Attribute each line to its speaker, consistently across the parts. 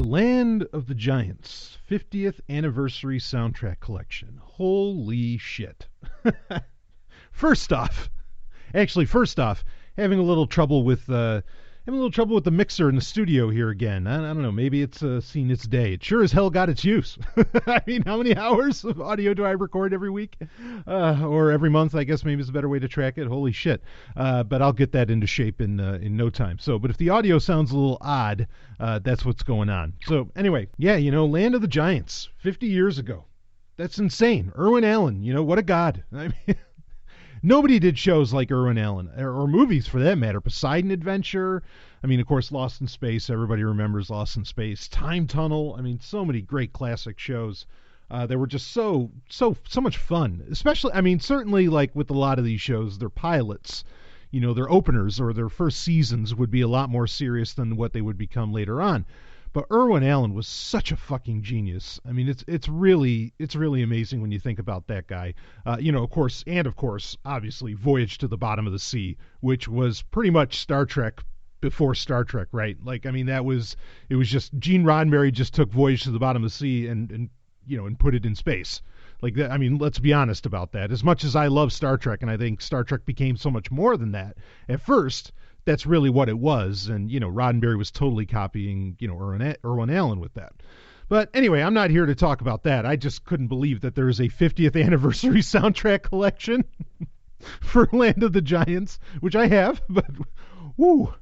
Speaker 1: Land of the Giants 50th Anniversary Soundtrack Collection. Holy shit. First off, having a little trouble with the mixer in the studio here again. I don't know, maybe it's seen its day. It sure as hell got its use. I mean, how many hours of audio do I record every week? Or every month, I guess maybe is a better way to track it. Holy shit. But I'll get that into shape in no time. But if the audio sounds a little odd, that's what's going on. So anyway, yeah, Land of the Giants, 50 years ago. That's insane. Irwin Allen, what a god. I mean, nobody did shows like Irwin Allen, or movies for that matter. Poseidon Adventure. I mean, of course, Lost in Space. Everybody remembers Lost in Space. Time Tunnel. I mean, so many great classic shows. They were just so much fun. Especially, I mean, certainly like with a lot of these shows, their pilots, their openers or their first seasons would be a lot more serious than what they would become later on. But Irwin Allen was such a fucking genius. I mean, it's really amazing when you think about that guy. Of course, obviously, Voyage to the Bottom of the Sea, which was pretty much Star Trek before Star Trek, right? Like, I mean, it was just Gene Roddenberry just took Voyage to the Bottom of the Sea and put it in space. Like that. I mean, let's be honest about that. As much as I love Star Trek, and I think Star Trek became so much more than that, at first, that's really what it was. And, Roddenberry was totally copying, Irwin Allen with that. But anyway, I'm not here to talk about that. I just couldn't believe that there is a 50th anniversary soundtrack collection for Land of the Giants, which I have, but woo.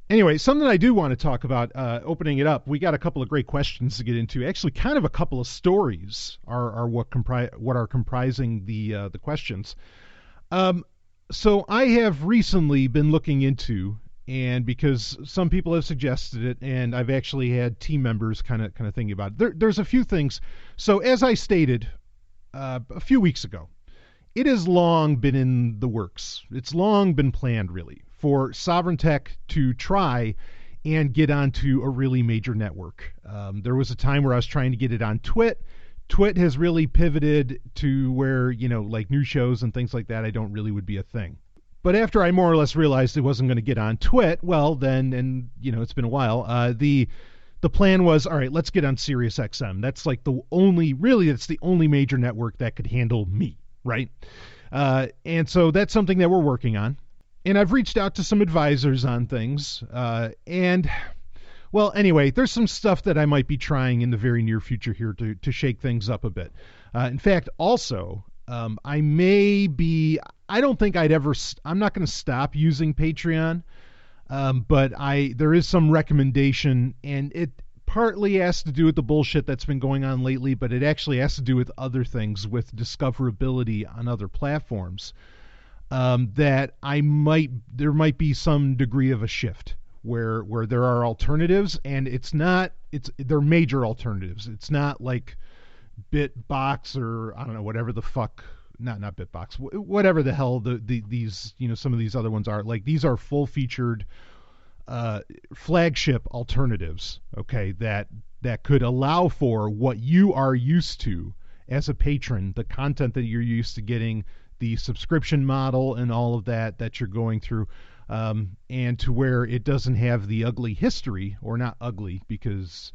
Speaker 1: Anyway, something I do want to talk about, opening it up, we got a couple of great questions to get into. Actually, kind of a couple of stories are what are comprising the questions. So I have recently been looking into, and because some people have suggested it, and I've actually had team members kind of thinking about it. There's a few things. So as I stated a few weeks ago, it has long been in the works. It's long been planned, really, for Sovereign Tech to try and get onto a really major network. There was a time where I was trying to get it on Twit. Twit has really pivoted to where, like new shows and things like that, I don't really would be a thing. But after I more or less realized it wasn't going to get on Twit, well, then, and, it's been a while, the plan was, all right, let's get on Sirius XM. That's like it's the only major network that could handle me, right? And so that's something that we're working on. And I've reached out to some advisors on things, and... Well, anyway, there's some stuff that I might be trying in the very near future here to shake things up a bit. In fact, also, I'm not going to stop using Patreon, but there is some recommendation, and it partly has to do with the bullshit that's been going on lately, but it actually has to do with other things, with discoverability on other platforms, that there might be some degree of a shift. Where there are alternatives, and they're major alternatives. It's not like Bitbox or I don't know, whatever the fuck, not Bitbox, whatever the hell these some of these other ones are. Like, these are full featured flagship alternatives, okay, that could allow for what you are used to as a patron, the content that you're used to getting, the subscription model and all of that you're going through. And to where it doesn't have the ugly history, or not ugly, because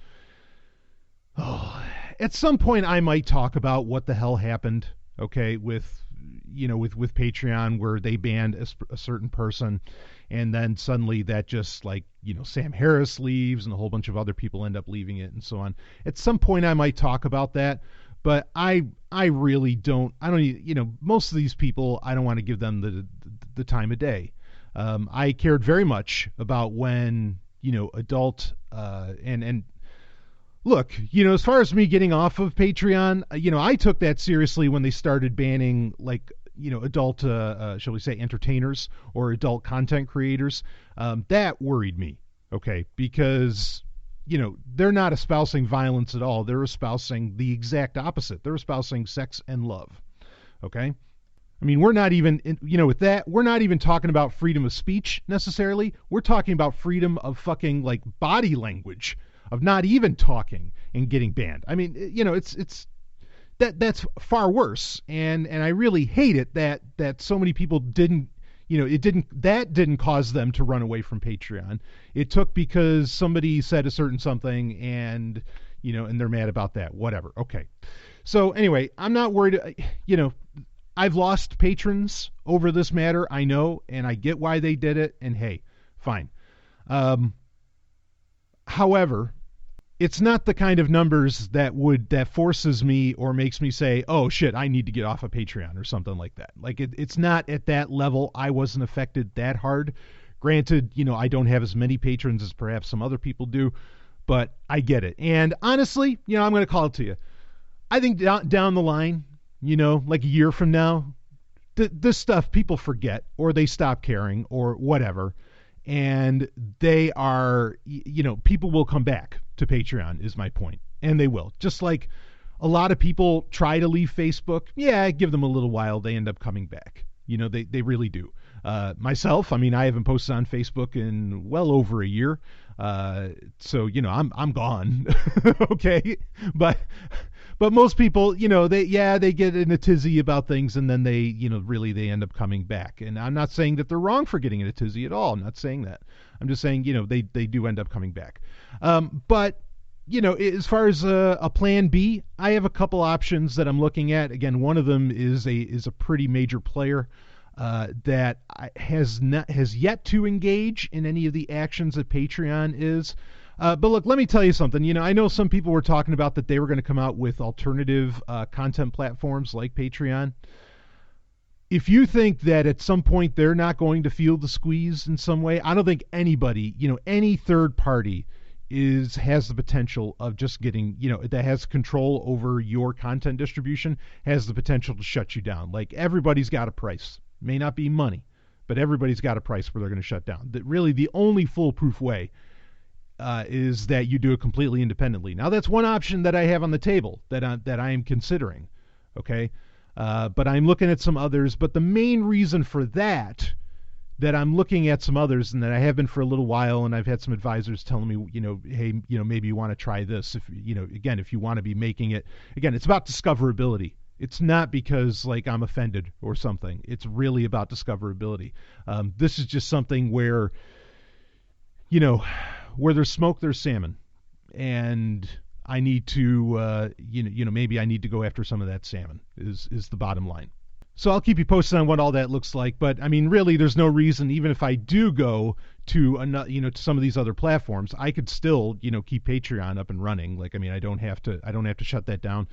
Speaker 1: at some point I might talk about what the hell happened, okay, with Patreon, where they banned a certain person, and then suddenly that just, like, Sam Harris leaves and a whole bunch of other people end up leaving it and so on. At some point I might talk about that, but I really don't, most of these people, I don't want to give them the time of day. I cared very much about when, adult, and look, as far as me getting off of Patreon, I took that seriously when they started banning, like, adult, shall we say, entertainers or adult content creators. That worried me, okay, because, they're not espousing violence at all. They're espousing the exact opposite. They're espousing sex and love, okay? I mean, we're not even, with that, we're not even talking about freedom of speech necessarily. We're talking about freedom of fucking, like, body language, of not even talking and getting banned. I mean, that's far worse. And I really hate it that so many people didn't, that didn't cause them to run away from Patreon. It took because somebody said a certain something, and and they're mad about that. Whatever. Okay. So anyway, I'm not worried. I've lost patrons over this matter. I know, and I get why they did it. And hey, fine. However, it's not the kind of numbers that forces me or makes me say, oh shit, I need to get off of Patreon or something like that. Like it's not at that level. I wasn't affected that hard. Granted, I don't have as many patrons as perhaps some other people do, but I get it. And honestly, I'm going to call it to you. I think down the line, like a year from now, this stuff people forget, or they stop caring, or whatever. And they are, people will come back to Patreon is my point. And they will. Just like a lot of people try to leave Facebook. Yeah, give them a little while. They end up coming back. They really do. Myself, I haven't posted on Facebook in well over a year. So, I'm gone. Okay. But most people, they get in a tizzy about things, and then they end up coming back. And I'm not saying that they're wrong for getting in a tizzy at all. I'm not saying that. I'm just saying, they do end up coming back. But as far as a plan B, I have a couple options that I'm looking at. Again, one of them is a pretty major player that has yet to engage in any of the actions that Patreon is. But look, let me tell you something. I know some people were talking about that they were going to come out with alternative content platforms like Patreon. If you think that at some point they're not going to feel the squeeze in some way, I don't think anybody, any third party has the potential of just getting, that has control over your content distribution, has the potential to shut you down. Like, everybody's got a price. May not be money, but everybody's got a price where they're going to shut down. Really, the only foolproof way is that you do it completely independently. Now, that's one option that I have on the table that I am considering, okay? But I'm looking at some others. But the main reason for that I'm looking at some others, and that I have been for a little while, and I've had some advisors telling me, hey, maybe you want to try this. If again, if you want to be making it, again, it's about discoverability. It's not because like I'm offended or something. It's really about discoverability. This is just something where, where there's smoke, there's salmon, and I need to, maybe I need to go after some of that salmon. Is the bottom line. So I'll keep you posted on what all that looks like. But really, there's no reason, even if I do go to to some of these other platforms, I could still, keep Patreon up and running. Like, I don't have to shut that down.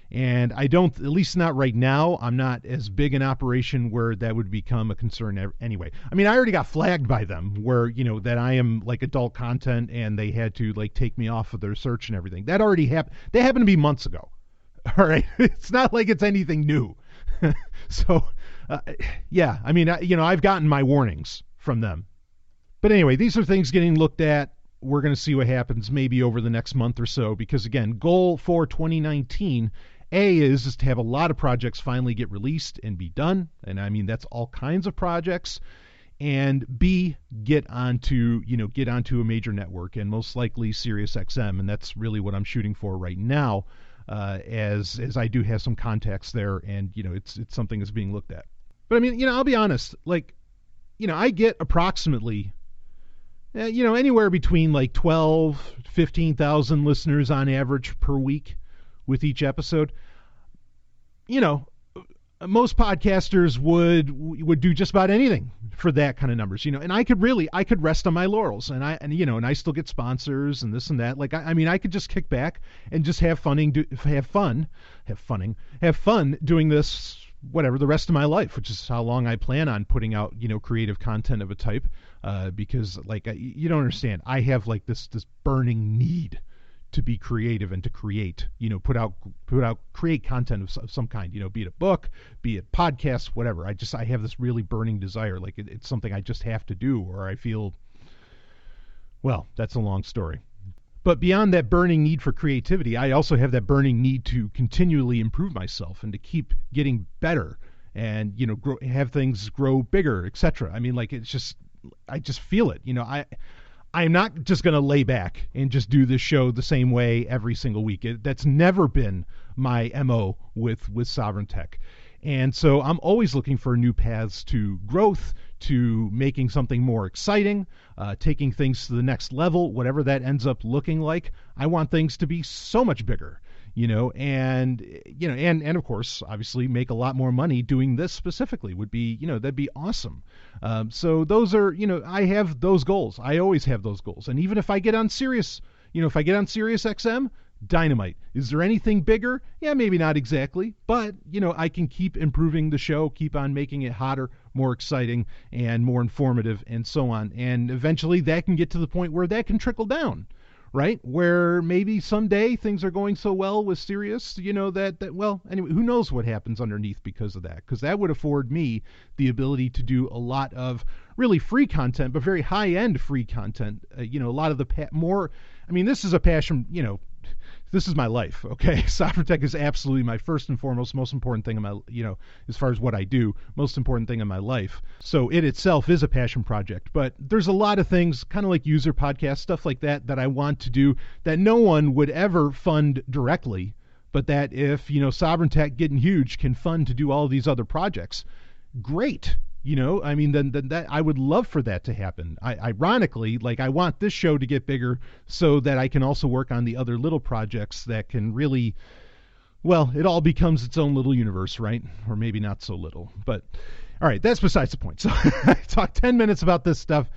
Speaker 1: And I don't, at least not right now, I'm not as big an operation where that would become a concern anyway. I already got flagged by them where, that I am like adult content, and they had to like take me off of their search and everything. That already happened. That happened to be months ago. All right. It's not like it's anything new. So, yeah, I've gotten my warnings from them. But anyway, these are things getting looked at. We're going to see what happens maybe over the next month or so, because again, goal for 2019 is to have a lot of projects finally get released and be done. And that's all kinds of projects. And B, get onto a major network, and most likely SiriusXM. And that's really what I'm shooting for right now, as I do have some contacts there, and, it's something that's being looked at. But I'll be honest, like, I get approximately, anywhere between like 12, 15,000 listeners on average per week with each episode. Most podcasters would do just about anything for that kind of numbers, and I could rest on my laurels, and I still get sponsors and this and that. Like, I could just kick back and just have fun doing this, whatever, the rest of my life, which is how long I plan on putting out, creative content of a type, because like, you don't understand. I have like this burning need to be creative and to create, create content of some kind, be it a book, be it podcasts, whatever. I have this really burning desire. Like, it's something I just have to do, or I feel, well, that's a long story. But beyond that burning need for creativity, I also have that burning need to continually improve myself and to keep getting better and, have things grow bigger, etc. It's just, I just feel it. I'm not just going to lay back and just do this show the same way every single week. That's never been my MO with Sovereign Tech. And so I'm always looking for new paths to growth, to making something more exciting, taking things to the next level, whatever that ends up looking like. I want things to be so much bigger. And of course, obviously, make a lot more money doing this specifically would be, that'd be awesome. So those are, I have those goals. I always have those goals. And even if I get on Sirius, if I get on Sirius XM, dynamite. Is there anything bigger? Yeah, maybe not exactly, but I can keep improving the show, keep on making it hotter, more exciting, and more informative, and so on. And eventually, that can get to the point where that can trickle down. Right? Where maybe someday things are going so well with Sirius, well, anyway, who knows what happens underneath because of that? Because that would afford me the ability to do a lot of really free content, but very high-end free content. A lot of the this is a passion, this is my life, okay? Cybertech is absolutely my first and foremost, most important thing in my, as far as what I do, most important thing in my life. So it itself is a passion project. But there's a lot of things, kind of like user podcasts, stuff like that I want to do that no one would ever fund directly, but that if, Cybertech getting huge can fund to do all of these other projects, great. Then that I would love for that to happen. Ironically, I want this show to get bigger so that I can also work on the other little projects that can really, well, it all becomes its own little universe, right? Or maybe not so little. But all right, that's besides the point. So I talked 10 minutes about this stuff,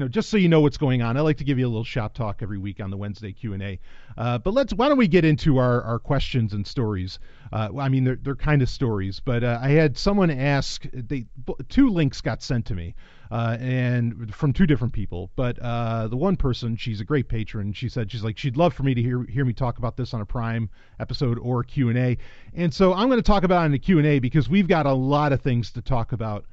Speaker 1: just so you know what's going on. I like to give you a little shop talk every week on the Wednesday Q&A. But why don't we get into our questions and stories? They're kind of stories, but I had someone ask, two links got sent to me, and from two different people. But the one person, she's a great patron. She's like, she'd love for me to hear me talk about this on a Prime episode or Q&A. And so I'm going to talk about it in the Q&A because we've got a lot of things to talk about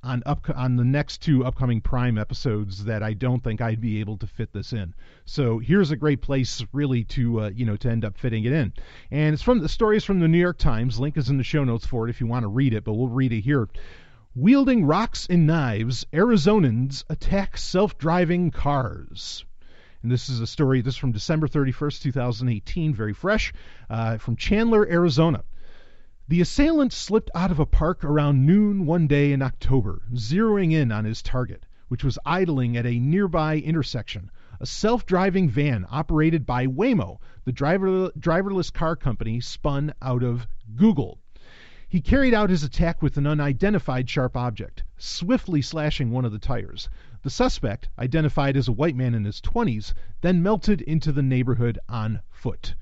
Speaker 1: on the next two upcoming Prime episodes that I don't think I'd be able to fit this in. So here's a great place really to to end up fitting it in. And it's from the stories from the New York Times. Link is in the show notes for it if you want to read it, but we'll read it here. Wielding rocks and knives, Arizonans attack self-driving cars. And this is a story, this is from December 31st, 2018, very fresh, from Chandler, Arizona. The assailant slipped out of a park around noon one day in October, zeroing in on his target, which was idling at a nearby intersection, a self-driving van operated by Waymo, the driverless car company spun out of Google. He carried out his attack with an unidentified sharp object, swiftly slashing one of the tires. The suspect, identified as a white man in his 20s, then melted into the neighborhood on foot.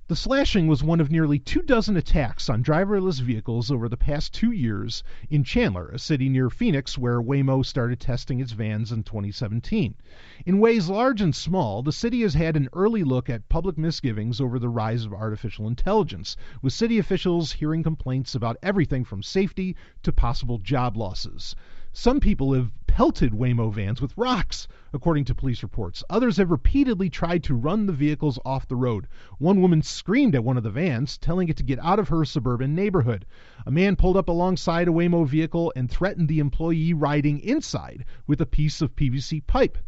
Speaker 1: The slashing was one of nearly 24 attacks on driverless vehicles over the past 2 years in Chandler, a city near Phoenix where Waymo started testing its vans in 2017. In ways large and small, the city has had an early look at public misgivings over the rise of artificial intelligence, with city officials hearing complaints about everything from safety to possible job losses. Some people have pelted Waymo vans with rocks, according to police reports. Others have repeatedly tried to run the vehicles off the road. One woman screamed at one of the vans, telling it to get out of her suburban neighborhood. A man pulled up alongside a Waymo vehicle and threatened the employee riding inside with a piece of PVC pipe.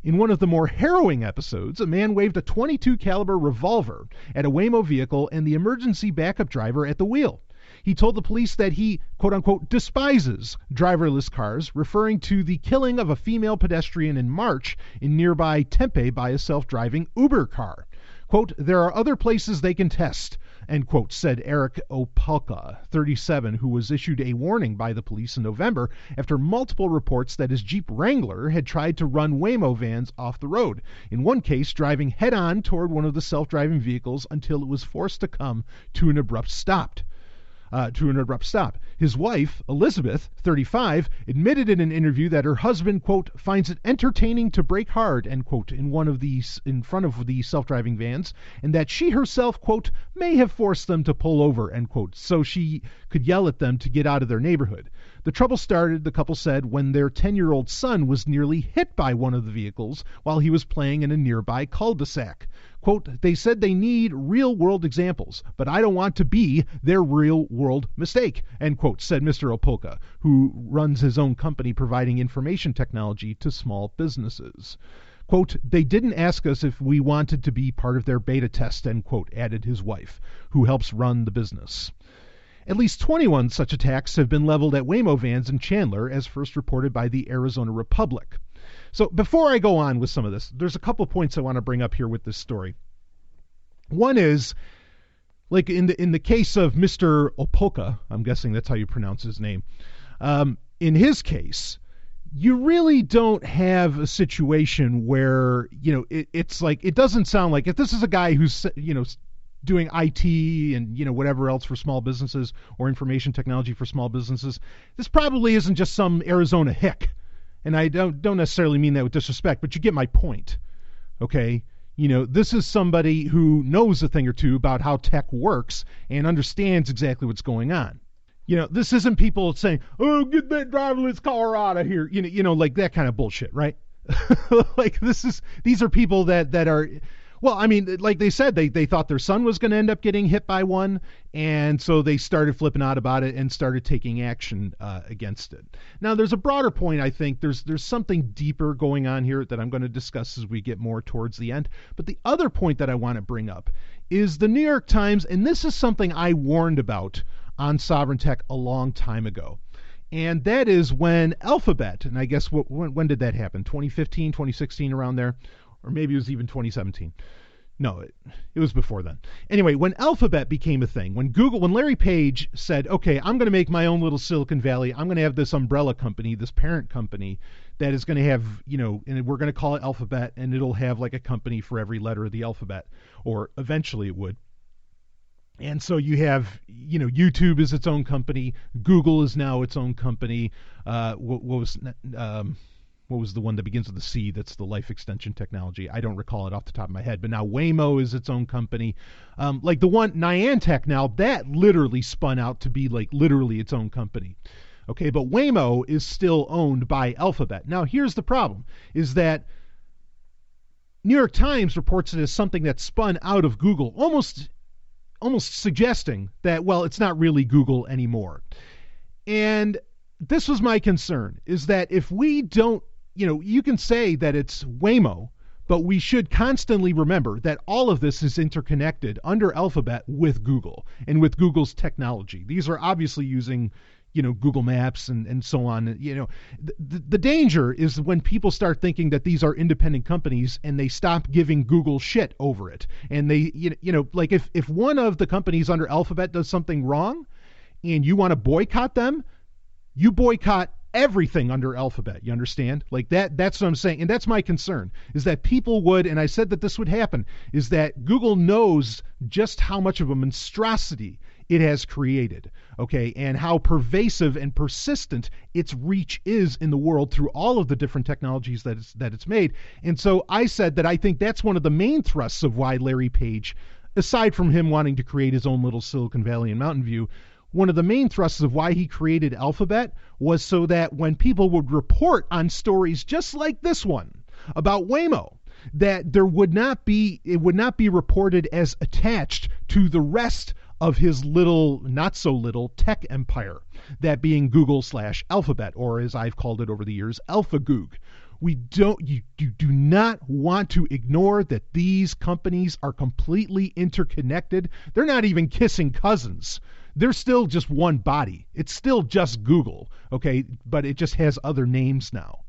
Speaker 1: In one of the more harrowing episodes, a man waved a .22 caliber revolver at a Waymo vehicle and the emergency backup driver at the wheel. He told the police that he, quote-unquote, despises driverless cars, referring to the killing of a female pedestrian in March in nearby Tempe by a self-driving Uber car. Quote, there are other places they can test, end quote, said Eric Opalka, 37, who was issued a warning by the police in November after multiple reports that his Jeep Wrangler had tried to run Waymo vans off the road, in one case driving head-on toward one of the self-driving vehicles until it was forced to come to an abrupt stop. His wife, Elizabeth, 35, admitted in an interview that her husband, quote, finds it entertaining to brake hard, end quote, in front of the self-driving vans, and that she herself, quote, may have forced them to pull over, end quote, so she could yell at them to get out of their neighborhood. The trouble started, the couple said, when their 10-year-old son was nearly hit by one of the vehicles while he was playing in a nearby cul-de-sac. Quote, they said they need real-world examples, but I don't want to be their real-world mistake, end quote, said Mr. Opolka, who runs his own company providing information technology to small businesses. Quote, they didn't ask us if we wanted to be part of their beta test, end quote, added his wife, who helps run the business. At least 21 such attacks have been leveled at Waymo vans in Chandler, as first reported by the Arizona Republic. So before I go on with some of this, there's a couple points I want to bring up here with this story. One is, like in the case of Mr. Opoka, I'm guessing that's how you pronounce his name. In his case, you really don't have a situation where, it's like, it doesn't sound like, if this is a guy who's, doing IT and, whatever else for small businesses or information technology for small businesses, this probably isn't just some Arizona hick. And I don't necessarily mean that with disrespect, but you get my point. Okay? This is somebody who knows a thing or two about how tech works and understands exactly what's going on. This isn't people saying, "Oh, get that driverless car out of here," like that kind of bullshit, right? Like these are people that are, well, I mean, like they said, they thought their son was going to end up getting hit by one, and so they started flipping out about it and started taking action against it. Now, there's a broader point. I think there's something deeper going on here that I'm going to discuss as we get more towards the end. But the other point that I want to bring up is the New York Times, and this is something I warned about on Sovereign Tech a long time ago. And that is when Alphabet, and I guess when did that happen? 2015, 2016, around there? Or maybe it was even 2017. No, it was before then. Anyway, when Alphabet became a thing, when Larry Page said, okay, I'm going to make my own little Silicon Valley, I'm going to have this umbrella company, this parent company that is going to have, and we're going to call it Alphabet, and it'll have like a company for every letter of the alphabet, or eventually it would. And so you have, YouTube is its own company, Google is now its own company. What was the one that begins with a C that's the life extension technology? I don't recall it off the top of my head. But now Waymo is its own company. Like the one, Niantic now, that literally spun out to be like literally its own company. Okay, but Waymo is still owned by Alphabet. Now here's the problem, is that New York Times reports it as something that spun out of Google, almost suggesting that, well, it's not really Google anymore. And this was my concern, is that if we don't, you can say that it's Waymo, but we should constantly remember that all of this is interconnected under Alphabet with Google and with Google's technology. These are obviously using, Google Maps and so on. The danger is when people start thinking that these are independent companies and they stop giving Google shit over it. And they, like if one of the companies under Alphabet does something wrong and you want to boycott them, you boycott everything under Alphabet. You understand? Like that's what I'm saying. And that's my concern, is that people would, and I said that this would happen, is that Google knows just how much of a monstrosity it has created, okay, and how pervasive and persistent its reach is in the world through all of the different technologies that it's made. And so I said that I think that's one of the main thrusts of why Larry Page, aside from him wanting to create his own little Silicon Valley in Mountain View, one of the main thrusts of why he created Alphabet was so that when people would report on stories just like this one about Waymo, that it would not be reported as attached to the rest of his little, not so little, tech empire, that being Google/Alphabet, or as I've called it over the years, AlphaGoog. You do not want to ignore that these companies are completely interconnected. They're not even kissing cousins. They're still just one body. It's still just Google, okay? But it just has other names now.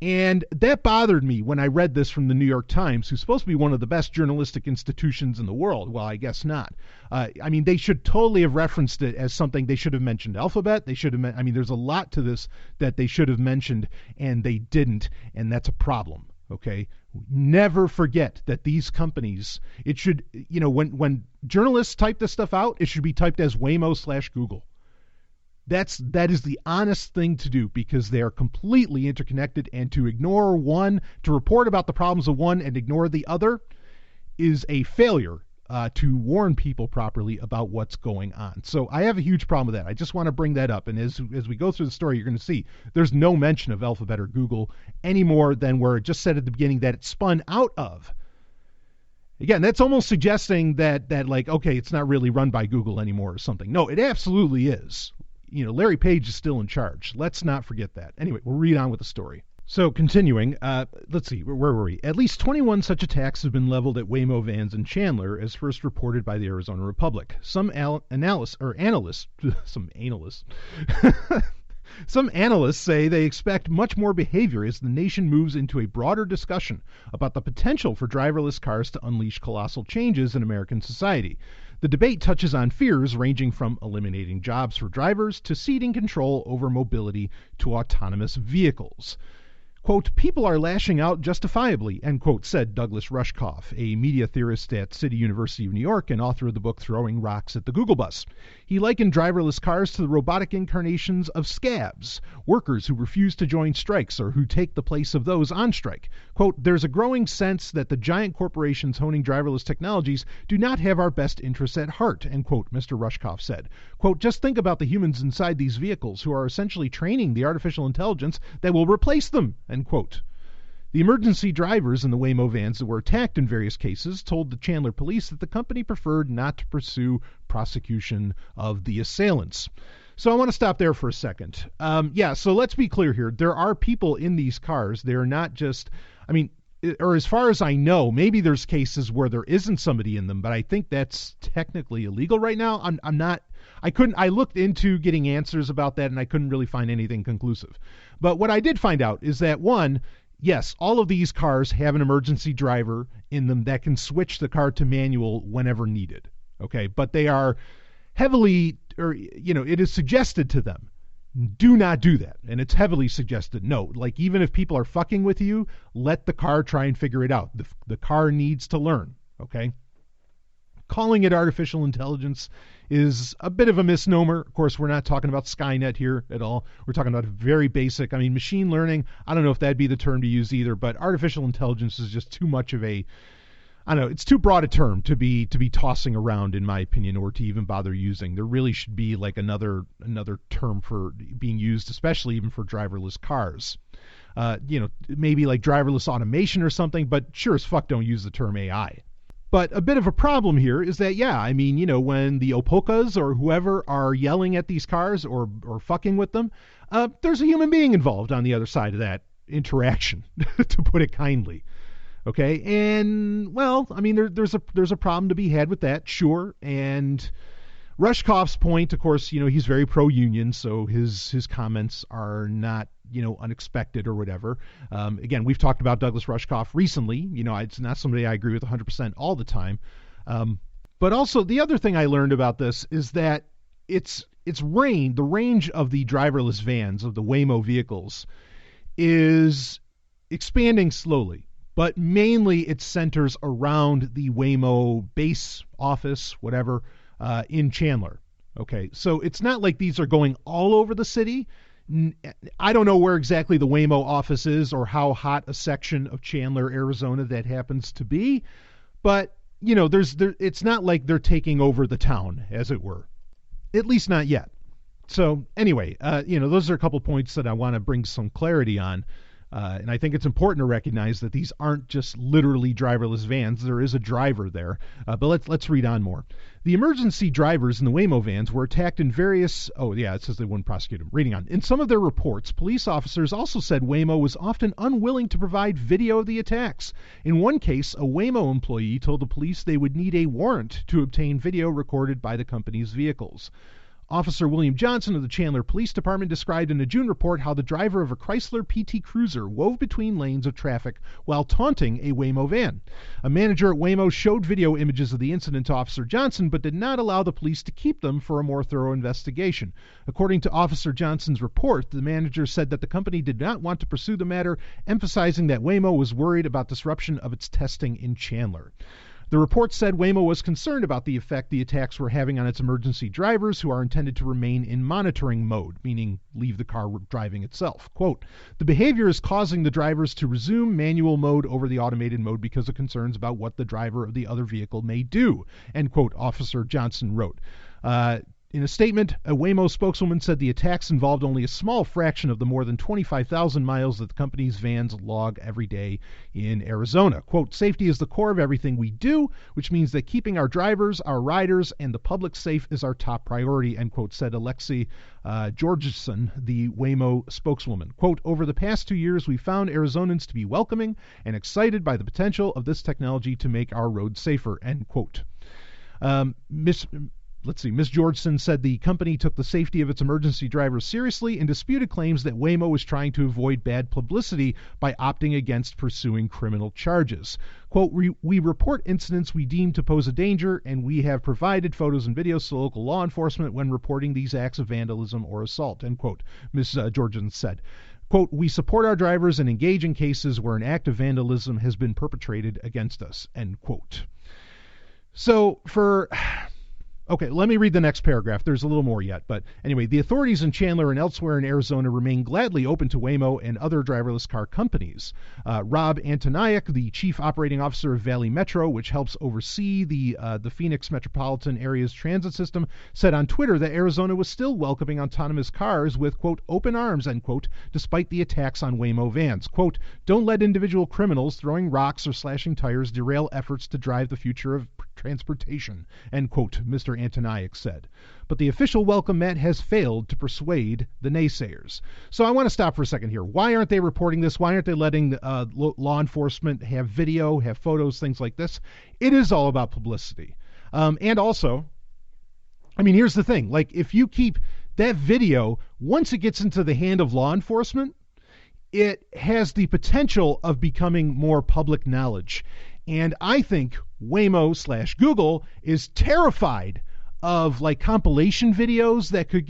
Speaker 1: And that bothered me when I read this from the New York Times, who's supposed to be one of the best journalistic institutions in the world. Well, I guess not. I mean, they should totally have referenced it as something. They should have mentioned Alphabet. They should have, there's a lot to this that they should have mentioned, and they didn't, and that's a problem, okay? Never forget that these companies, it should, when journalists type this stuff out, it should be typed as Waymo/Google. That is the honest thing to do, because they are completely interconnected, and to ignore one, to report about the problems of one and ignore the other, is a failure to warn people properly about what's going on. So I have a huge problem with that. I just want to bring that up, and as we go through the story, you're going to see there's no mention of Alphabet or Google any more than where it just said at the beginning that it spun out of. Again, that's almost suggesting that like, okay, it's not really run by Google anymore or something. No, it absolutely is. Larry Page is still in charge. Let's not forget that. Anyway, we'll read on with the story. So continuing, let's see, where were we? At least 21 such attacks have been leveled at Waymo vans in Chandler, as first reported by the Arizona Republic. Some analysts, some analysts, some analysts say they expect much more behavior as the nation moves into a broader discussion about the potential for driverless cars to unleash colossal changes in American society. The debate touches on fears ranging from eliminating jobs for drivers to ceding control over mobility to autonomous vehicles. Quote, people are lashing out justifiably, end quote, said Douglas Rushkoff, a media theorist at City University of New York and author of the book Throwing Rocks at the Google Bus. He likened driverless cars to the robotic incarnations of scabs, workers who refuse to join strikes or who take the place of those on strike. Quote, there's a growing sense that the giant corporations honing driverless technologies do not have our best interests at heart, end quote, Mr. Rushkoff said. Quote, just think about the humans inside these vehicles who are essentially training the artificial intelligence that will replace them, end quote. The emergency drivers in the Waymo vans that were attacked in various cases told the Chandler police that the company preferred not to pursue prosecution of the assailants. So I want to stop there for a second. So let's be clear here. There are people in these cars. They're not just, or as far as I know, maybe there's cases where there isn't somebody in them, but I think that's technically illegal right now. I looked into getting answers about that and I couldn't really find anything conclusive. But what I did find out is that, one, yes, all of these cars have an emergency driver in them that can switch the car to manual whenever needed. Okay, but they are heavily, it is suggested to them, do not do that. And it's heavily suggested. No, like even if people are fucking with you, let the car try and figure it out. The car needs to learn. Okay. Calling it artificial intelligence is a bit of a misnomer. Of course, we're not talking about Skynet here at all. We're talking about very basic, machine learning. I don't know if that'd be the term to use either, but artificial intelligence is just too much of it's too broad a term to be tossing around, in my opinion, or to even bother using. There really should be like another term for being used, especially even for driverless cars. Maybe like driverless automation or something, but sure as fuck don't use the term AI. But a bit of a problem here is that, when the Opokas or whoever are yelling at these cars or fucking with them, there's a human being involved on the other side of that interaction, to put it kindly. Okay, and there's a problem to be had with that, sure. And Rushkoff's point, of course, he's very pro-union, so his comments are not unexpected or whatever. Again, we've talked about Douglas Rushkoff recently. It's not somebody I agree with 100% all the time. But also the other thing I learned about this is that the range of the driverless vans, of the Waymo vehicles, is expanding slowly. But mainly it centers around the Waymo base office, whatever, in Chandler. Okay, so it's not like these are going all over the city. I don't know where exactly the Waymo office is or how hot a section of Chandler, Arizona that happens to be, but it's not like they're taking over the town, as it were. At least not yet. So anyway, those are a couple points that I want to bring some clarity on. And I think it's important to recognize that these aren't just literally driverless vans. There is a driver there. But let's read on more. The emergency drivers in the Waymo vans were attacked in various... Oh, yeah, it says they wouldn't prosecute them. Reading on. In some of their reports, police officers also said Waymo was often unwilling to provide video of the attacks. In one case, a Waymo employee told the police they would need a warrant to obtain video recorded by the company's vehicles. Officer William Johnson of the Chandler Police Department described in a June report how the driver of a Chrysler PT Cruiser wove between lanes of traffic while taunting a Waymo van. A manager at Waymo showed video images of the incident to Officer Johnson, but did not allow the police to keep them for a more thorough investigation. According to Officer Johnson's report, the manager said that the company did not want to pursue the matter, emphasizing that Waymo was worried about disruption of its testing in Chandler. The report said Waymo was concerned about the effect the attacks were having on its emergency drivers, who are intended to remain in monitoring mode, meaning leave the car driving itself. Quote, the behavior is causing the drivers to resume manual mode over the automated mode because of concerns about what the driver of the other vehicle may do, end quote, Officer Johnson wrote. In a statement, a Waymo spokeswoman said the attacks involved only a small fraction of the more than 25,000 miles that the company's vans log every day in Arizona. Quote, safety is the core of everything we do, which means that keeping our drivers, our riders, and the public safe is our top priority, end quote, said Alexi Georgeson, the Waymo spokeswoman. Quote, over the past 2 years, we found Arizonans to be welcoming and excited by the potential of this technology to make our roads safer, end quote. Ms. Georgeson said the company took the safety of its emergency drivers seriously and disputed claims that Waymo was trying to avoid bad publicity by opting against pursuing criminal charges. Quote, we report incidents we deem to pose a danger, and we have provided photos and videos to local law enforcement when reporting these acts of vandalism or assault, end quote, Ms. Georgeson said. Quote, we support our drivers and engage in cases where an act of vandalism has been perpetrated against us, end quote. Okay, let me read the next paragraph. There's a little more yet. But anyway, the authorities in Chandler and elsewhere in Arizona remain gladly open to Waymo and other driverless car companies. Rob Antoniuk, the chief operating officer of Valley Metro, which helps oversee the Phoenix metropolitan area's transit system, said on Twitter that Arizona was still welcoming autonomous cars with, quote, open arms, end quote, despite the attacks on Waymo vans. Quote, don't let individual criminals throwing rocks or slashing tires derail efforts to drive the future of transportation, end quote, Mr. Antoniuk said. But the official welcome mat has failed to persuade the naysayers. So I want to stop for a second here. Why aren't they reporting this? Why aren't they letting law enforcement have video, have photos, things like this? It is all about publicity. And also, I mean, here's the thing. Like, if you keep that video, once it gets into the hand of law enforcement, it has the potential of becoming more public knowledge. And I think Waymo/Google is terrified of like compilation videos that could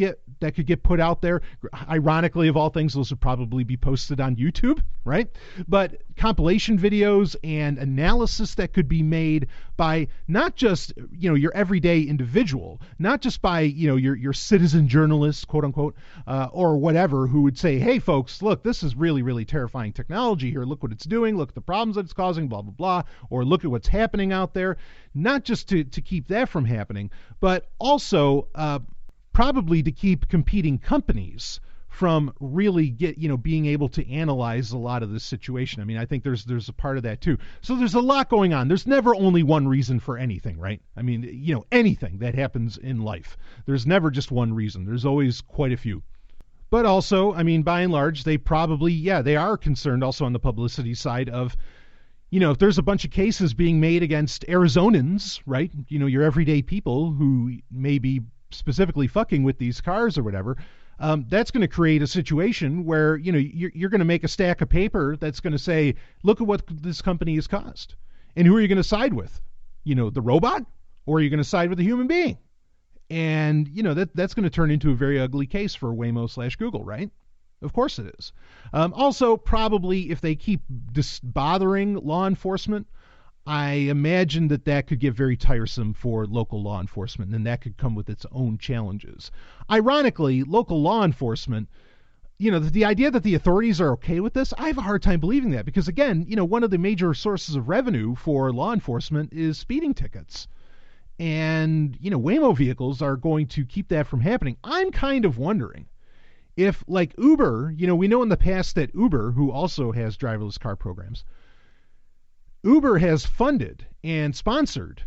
Speaker 1: get put out there. Ironically, of all things, those would probably be posted on YouTube, right? But compilation videos and analysis that could be made by not just, your everyday individual, not just by, your citizen journalist, quote unquote, or whatever, who would say, hey folks, look, this is really, really terrifying technology here. Look what it's doing. Look at the problems that it's causing, blah, blah, blah. Or look at what's happening out there. Not just to keep that from happening, but also probably to keep competing companies from really being able to analyze a lot of this situation. I mean, I think there's a part of that too. So there's a lot going on. There's never only one reason for anything, right? I mean, anything that happens in life, there's never just one reason. There's always quite a few. But also, I mean, by and large, they probably, they are concerned also on the publicity side of, if there's a bunch of cases being made against Arizonans, right? Your everyday people who may be specifically fucking with these cars or whatever, that's going to create a situation where, you're going to make a stack of paper that's going to say, look at what this company has caused. And who are you going to side with? The robot? Or are you going to side with a human being? And, that's going to turn into a very ugly case for Waymo/Google, right? Of course it is. Also, probably if they keep bothering law enforcement, I imagine that could get very tiresome for local law enforcement, and that could come with its own challenges. Ironically, local law enforcement, the idea that the authorities are okay with this, I have a hard time believing that because, again, one of the major sources of revenue for law enforcement is speeding tickets. And, Waymo vehicles are going to keep that from happening. I'm kind of wondering if, like Uber, we know in the past that Uber, who also has driverless car programs, Uber has funded and sponsored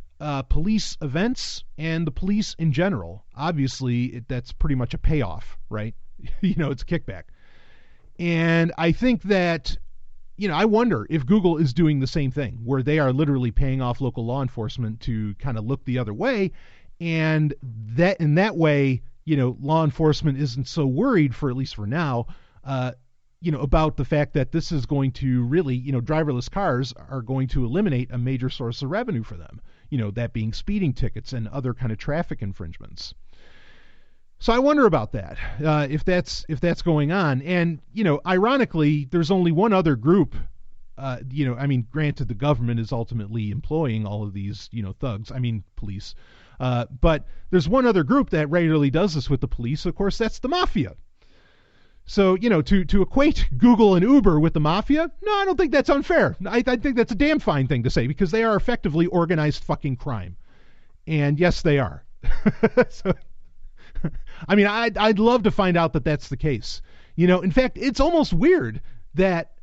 Speaker 1: police events and the police in general. Obviously, that's pretty much a payoff, right? It's a kickback. And I think that, I wonder if Google is doing the same thing, where they are literally paying off local law enforcement to kind of look the other way. And that in that way, law enforcement isn't so worried, for at least for now, about the fact that this is going to really, driverless cars are going to eliminate a major source of revenue for them, that being speeding tickets and other kind of traffic infringements. So I wonder about that, if that's going on. And, ironically, there's only one other group, granted the government is ultimately employing all of these, thugs, police. But there's one other group that regularly does this with the police. Of course, that's the mafia. So, to equate Google and Uber with the mafia, no, I don't think that's unfair. I think that's a damn fine thing to say because they are effectively organized fucking crime. And yes, they are. So, I mean, I'd love to find out that that's the case. In fact, it's almost weird that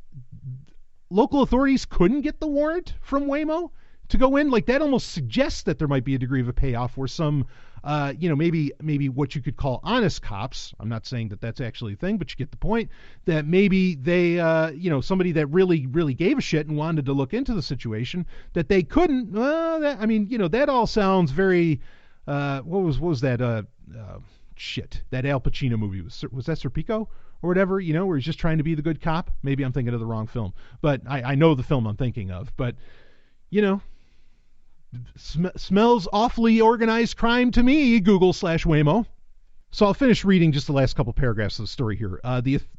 Speaker 1: local authorities couldn't get the warrant from Waymo to go in. Like, that almost suggests that there might be a degree of a payoff where some, maybe what you could call honest cops. I'm not saying that that's actually a thing, but you get the point. That maybe they, somebody that really, really gave a shit and wanted to look into the situation, that they couldn't. That all sounds very. What was that? That Al Pacino movie was that Serpico or whatever? Where he's just trying to be the good cop. Maybe I'm thinking of the wrong film, but I know the film I'm thinking of. But smells awfully organized crime to me. Google/Waymo. So I'll finish reading just the last couple paragraphs of the story here.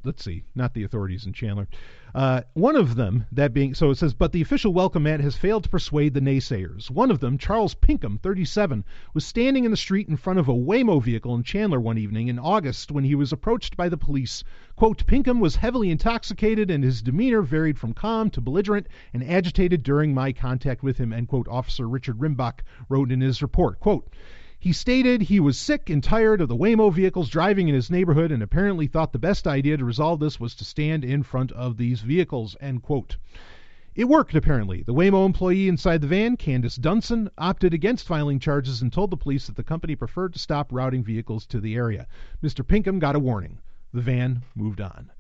Speaker 1: Let's see, not the authorities in Chandler. One of them, that being, so it says, but the official welcome mat has failed to persuade the naysayers. One of them, Charles Pinkham, 37, was standing in the street in front of a Waymo vehicle in Chandler one evening in August when he was approached by the police. Quote, Pinkham was heavily intoxicated and his demeanor varied from calm to belligerent and agitated during my contact with him, end quote, Officer Richard Rimbach wrote in his report. Quote, he stated he was sick and tired of the Waymo vehicles driving in his neighborhood and apparently thought the best idea to resolve this was to stand in front of these vehicles, end quote. It worked, apparently. The Waymo employee inside the van, Candace Dunson, opted against filing charges and told the police that the company preferred to stop routing vehicles to the area. Mr. Pinkham got a warning. The van moved on.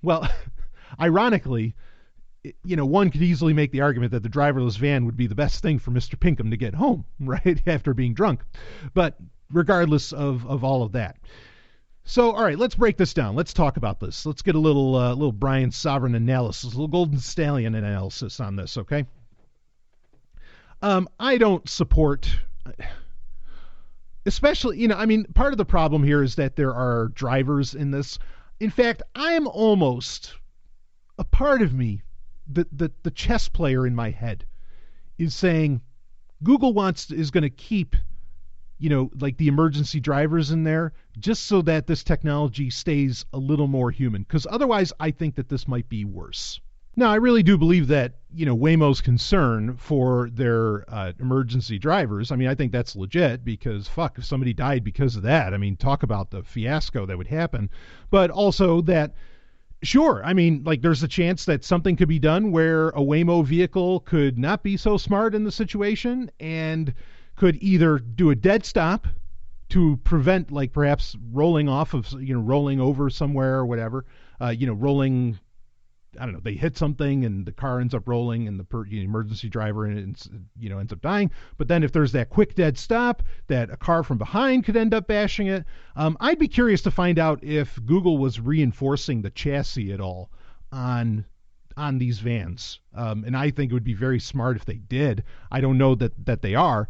Speaker 1: Well, ironically, one could easily make the argument that the driverless van would be the best thing for Mr. Pinkham to get home, right, after being drunk. But regardless of all of that. So, all right, let's break this down. Let's talk about this. Let's get a little Brian Sovereign analysis, a little Golden Stallion analysis on this, okay? I don't support, especially, part of the problem here is that there are drivers in this. In fact, I'm almost, a part of me, the chess player in my head is saying Google is going to keep, like the emergency drivers in there just so that this technology stays a little more human. Because otherwise, I think that this might be worse. Now, I really do believe that, Waymo's concern for their emergency drivers, I think that's legit because, if somebody died because of that, talk about the fiasco that would happen. But also that, sure, there's a chance that something could be done where a Waymo vehicle could not be so smart in the situation and could either do a dead stop to prevent, perhaps rolling off of, rolling over somewhere or whatever, rolling, I don't know, they hit something and the car ends up rolling and the emergency driver ends up dying. But then if there's that quick dead stop, that a car from behind could end up bashing it. I'd be curious to find out if Google was reinforcing the chassis at all on these vans. And I think it would be very smart if they did. I don't know that they are.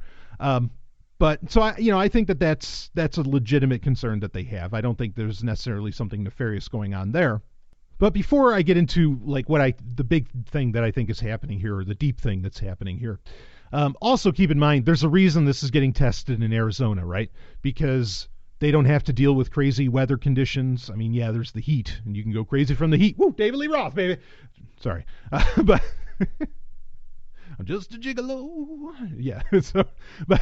Speaker 1: But so I think that's a legitimate concern that they have. I don't think there's necessarily something nefarious going on there. But before I get into the big thing that I think is happening here, or the deep thing that's happening here, also keep in mind there's a reason this is getting tested in Arizona, right? Because they don't have to deal with crazy weather conditions. There's the heat, and you can go crazy from the heat. Woo, David Lee Roth, baby. Sorry, but I'm just a gigolo. Yeah. So, but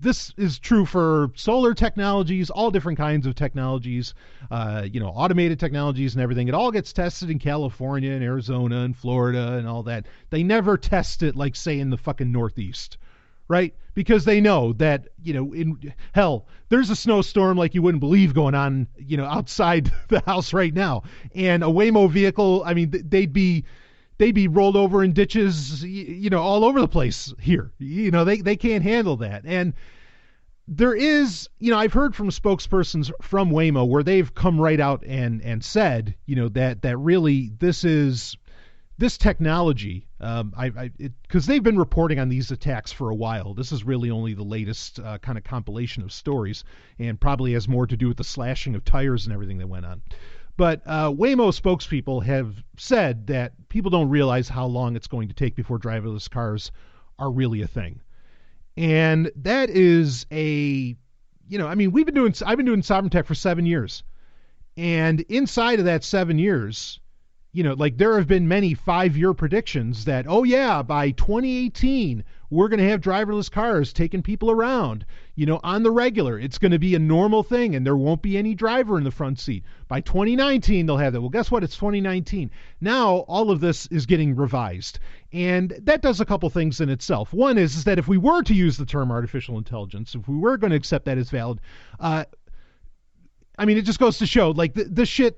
Speaker 1: this is true for solar technologies, all different kinds of technologies, automated technologies and everything. It all gets tested in California and Arizona and Florida and all that. They never test it like, say, in the fucking Northeast, right? Because they know that, there's a snowstorm like you wouldn't believe going on, outside the house right now. And a Waymo vehicle, they'd be rolled over in ditches, all over the place here. They can't handle that. And there is, I've heard from spokespersons from Waymo where they've come right out and said, that really this technology, because they've been reporting on these attacks for a while. This is really only the latest kind of compilation of stories, and probably has more to do with the slashing of tires and everything that went on. But Waymo spokespeople have said that people don't realize how long it's going to take before driverless cars are really a thing. And that is I've been doing Sovereign Tech for 7 years. And inside of that 7 years, there have been many 5-year predictions that, by 2018, we're going to have driverless cars taking people around, on the regular. It's going to be a normal thing, and there won't be any driver in the front seat. By 2019, they'll have that. Well, guess what? It's 2019. Now, all of this is getting revised, and that does a couple things in itself. One is that if we were to use the term artificial intelligence, if we were going to accept that as valid, it just goes to show, like, the shit,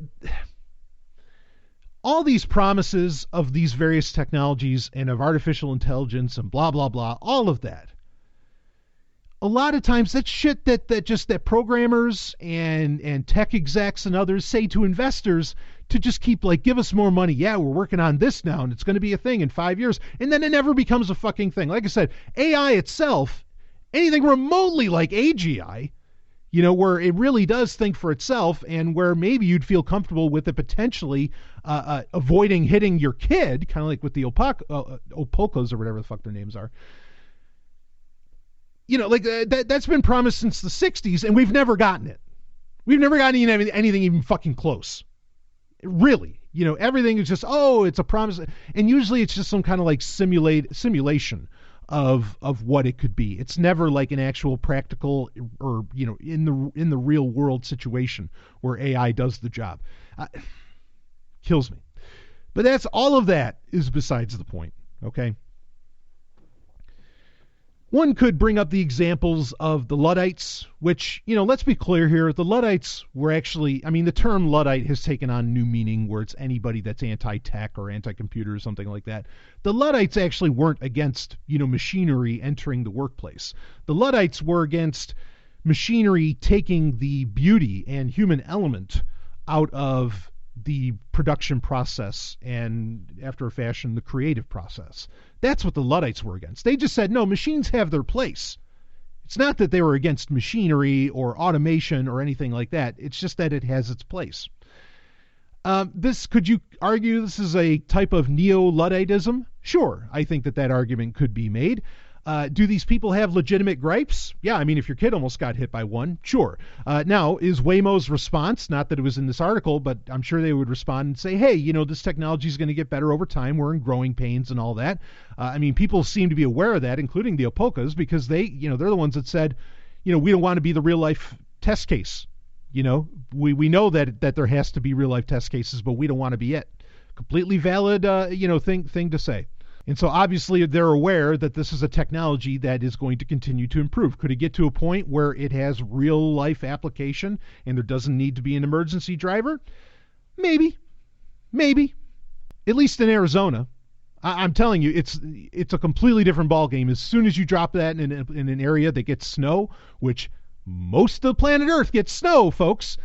Speaker 1: all these promises of these various technologies and of artificial intelligence and blah, blah, blah, all of that. A lot of times that's shit that programmers and tech execs and others say to investors to just keep, like, give us more money. Yeah, we're working on this now, and it's going to be a thing in 5 years. And then it never becomes a fucking thing. Like I said, AI itself, anything remotely like AGI, where it really does think for itself, and where maybe you'd feel comfortable with it potentially avoiding hitting your kid, kind of like with the Opocos or whatever the fuck their names are. That's been promised since the 60s, and we've never gotten it. We've never gotten anything even fucking close. Really. Everything is just, it's a promise. And usually it's just some kind of like simulation of what it could be. It's never like an actual practical or, in the real world situation where AI does the job. Kills me. But all of that is besides the point. Okay. One could bring up the examples of the Luddites, which, let's be clear here. The Luddites were actually, the term Luddite has taken on new meaning where it's anybody that's anti-tech or anti-computer or something like that. The Luddites actually weren't against, machinery entering the workplace. The Luddites were against machinery taking the beauty and human element out of the production process and, after a fashion, the creative process. That's what the Luddites were against. They just said, no, machines have their place. It's not that they were against machinery or automation or anything like that. It's just that it has its place. Could you argue this is a type of neo-Ludditism? Sure, I think that argument could be made. Do these people have legitimate gripes? Yeah, if your kid almost got hit by one, sure. Now, is Waymo's response, not that it was in this article, but I'm sure they would respond and say, hey, this technology is going to get better over time. We're in growing pains and all that. People seem to be aware of that, including the Opocas, because they're the ones that said, we don't want to be the real life test case. We know that there has to be real life test cases, but we don't want to be it. Completely valid, thing to say. And so obviously they're aware that this is a technology that is going to continue to improve. Could it get to a point where it has real life application and there doesn't need to be an emergency driver? Maybe. At least in Arizona. I'm telling you, it's a completely different ballgame. As soon as you drop that in an area that gets snow, which most of the planet Earth gets snow, folks.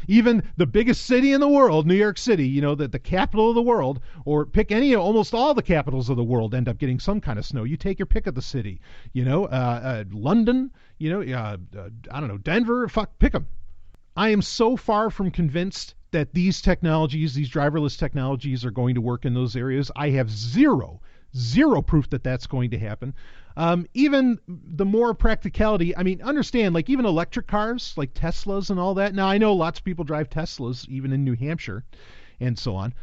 Speaker 1: Even the biggest city in the world, New York City, the capital of the world, or pick almost all the capitals of the world end up getting some kind of snow. You take your pick of the city, London, I don't know, Denver, pick them. I am so far from convinced that these technologies, these driverless technologies are going to work in those areas. I have zero proof that that's going to happen. Even the more practicality, understand, like even electric cars, like Teslas and all that. Now, I know lots of people drive Teslas, even in New Hampshire and so on,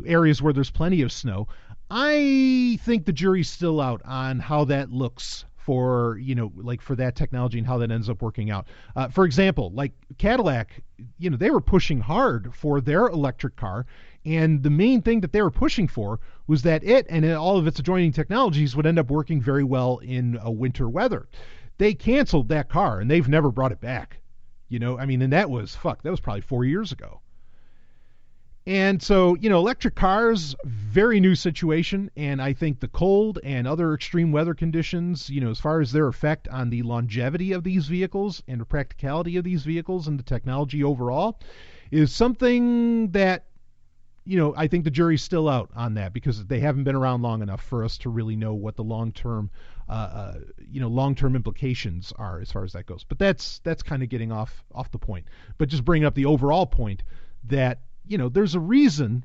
Speaker 1: areas where there's plenty of snow. I think the jury's still out on how that looks for that technology and how that ends up working out. For example, like Cadillac, they were pushing hard for their electric car. And the main thing that they were pushing for was that it and all of its adjoining technologies would end up working very well in winter weather. They canceled that car and they've never brought it back. And that was probably 4 years ago. And so, electric cars, very new situation. And I think the cold and other extreme weather conditions, as far as their effect on the longevity of these vehicles and the practicality of these vehicles and the technology overall, is something that, I think the jury's still out on that because they haven't been around long enough for us to really know what the long-term implications are as far as that goes. But that's kind of getting off the point. But just bringing up the overall point that, there's a reason.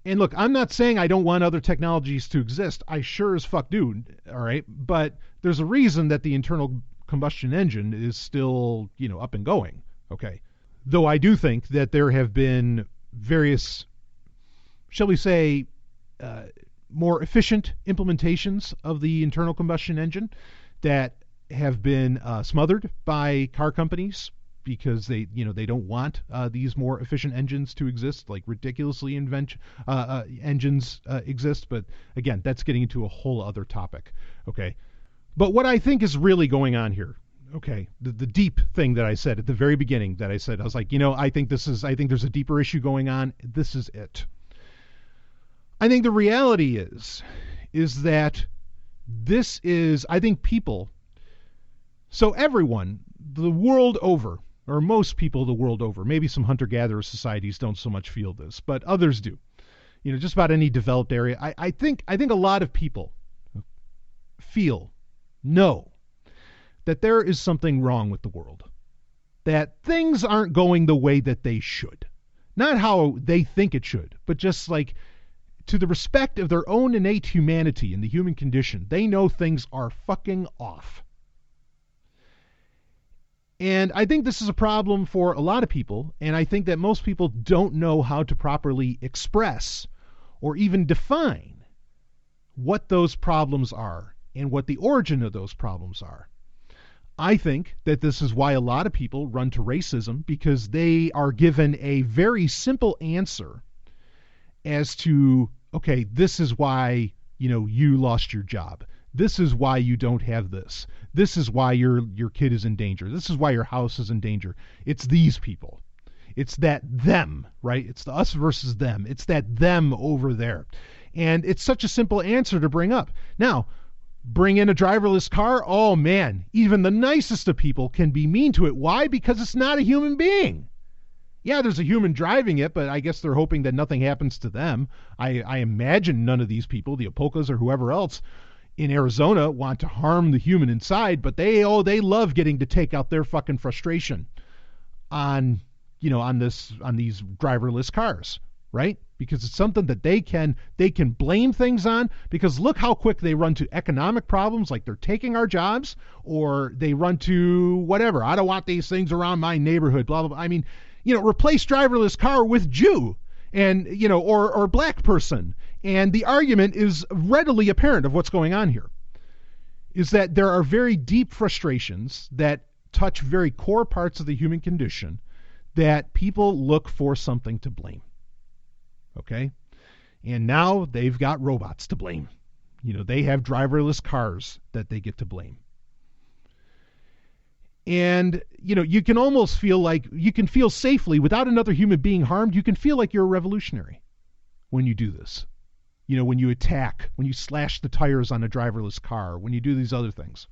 Speaker 1: And look, I'm not saying I don't want other technologies to exist. I sure as fuck do. All right. But there's a reason that the internal combustion engine is still, up and going. Okay. Though I do think that there have been various, shall we say, more efficient implementations of the internal combustion engine that have been smothered by car companies because they don't want these more efficient engines to exist, like ridiculously engines exist. But again, that's getting into a whole other topic. Okay, but what I think is really going on here, okay, the deep thing that I said at the very beginning, I was like, I think there's a deeper issue going on. This is it. I think the reality is that I think people, so everyone, the world over, or most people the world over, maybe some hunter-gatherer societies don't so much feel this, but others do. Just about any developed area. I think a lot of people know that there is something wrong with the world. That things aren't going the way that they should. Not how they think it should, but just like to the respect of their own innate humanity and the human condition, they know things are fucking off. And I think this is a problem for a lot of people, and I think that most people don't know how to properly express or even define what those problems are and what the origin of those problems are. I think that this is why a lot of people run to racism, because they are given a very simple answer as to, okay, this is why, you lost your job. This is why you don't have this. This is why your kid is in danger. This is why your house is in danger. It's these people. It's that them, right? It's the us versus them. It's that them over there. And it's such a simple answer to bring up. Now, bring in a driverless car, oh man, even the nicest of people can be mean to it. Why? Because it's not a human being. Yeah, there's a human driving it, but I guess they're hoping that nothing happens to them. I imagine none of these people, the Apocas or whoever else in Arizona, want to harm the human inside, but they love getting to take out their fucking frustration on these driverless cars, right? Because it's something that they can blame things on, because look how quick they run to economic problems, like they're taking our jobs, or they run to whatever. I don't want these things around my neighborhood, blah, blah, blah. I mean, replace driverless car with Jew and, or black person. And the argument is readily apparent of what's going on here, is that there are very deep frustrations that touch very core parts of the human condition that people look for something to blame. Okay? And now they've got robots to blame. They have driverless cars that they get to blame. And, you can almost feel like you can feel safely without another human being harmed. You can feel like you're a revolutionary when you do this. When you attack, when you slash the tires on a driverless car, when you do these other things.